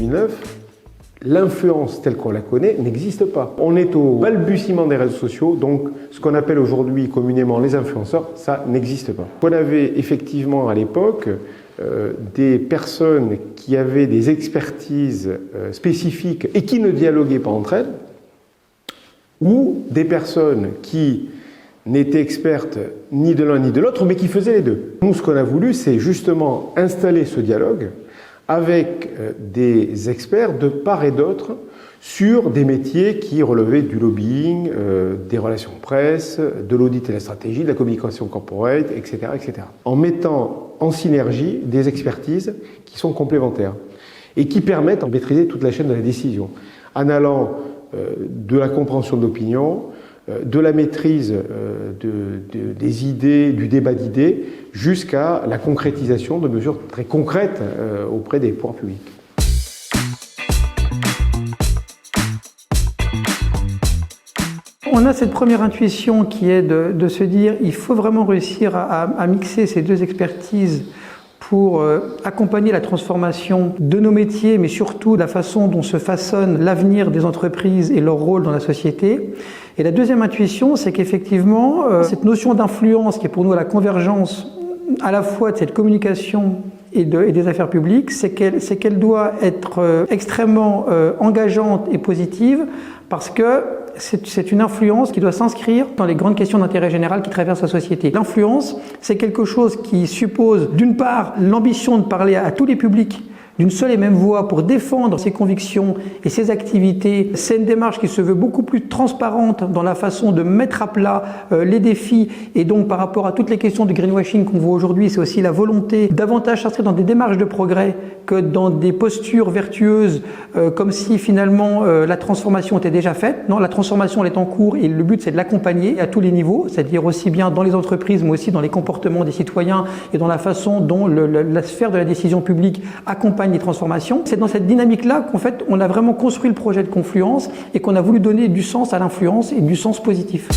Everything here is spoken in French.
2019, l'influence telle qu'on la connaît n'existe pas. On est au balbutiement des réseaux sociaux, donc ce qu'on appelle aujourd'hui communément les influenceurs, ça n'existe pas. On avait effectivement à l'époque des personnes qui avaient des expertises spécifiques et qui ne dialoguaient pas entre elles, ou des personnes qui n'étaient expertes ni de l'un ni de l'autre, mais qui faisaient les deux. Nous, ce qu'on a voulu, c'est justement installer ce dialogue avec des experts de part et d'autre sur des métiers qui relevaient du lobbying, des relations presse, de l'audit et la stratégie, de la communication corporate, etc., etc. En mettant en synergie des expertises qui sont complémentaires et qui permettent de maîtriser toute la chaîne de la décision, en allant de la compréhension de l'opinion, de la maîtrise des idées, du débat d'idées, jusqu'à la concrétisation de mesures très concrètes auprès des pouvoirs publics. On a cette première intuition qui est de se dire il faut vraiment réussir à mixer ces deux expertises pour accompagner la transformation de nos métiers, mais surtout la façon dont se façonne l'avenir des entreprises et leur rôle dans la société. Et la deuxième intuition, c'est qu'effectivement, cette notion d'influence qui est pour nous à la convergence à la fois de cette communication et des affaires publiques, c'est qu'elle doit être extrêmement engageante et positive parce que c'est une influence qui doit s'inscrire dans les grandes questions d'intérêt général qui traversent la société. L'influence, c'est quelque chose qui suppose, d'une part, l'ambition de parler à tous les publics d'une seule et même voix pour défendre ses convictions et ses activités. C'est une démarche qui se veut beaucoup plus transparente dans la façon de mettre à plat les défis, et donc par rapport à toutes les questions du greenwashing qu'on voit aujourd'hui, c'est aussi la volonté davantage s'inscrire dans des démarches de progrès que dans des postures vertueuses comme si finalement la transformation était déjà faite. Non, la transformation elle est en cours et le but c'est de l'accompagner à tous les niveaux, c'est-à-dire aussi bien dans les entreprises mais aussi dans les comportements des citoyens et dans la façon dont la sphère de la décision publique accompagne les transformations. C'est dans cette dynamique-là qu'en fait, on a vraiment construit le projet de Confluence et qu'on a voulu donner du sens à l'influence et du sens positif.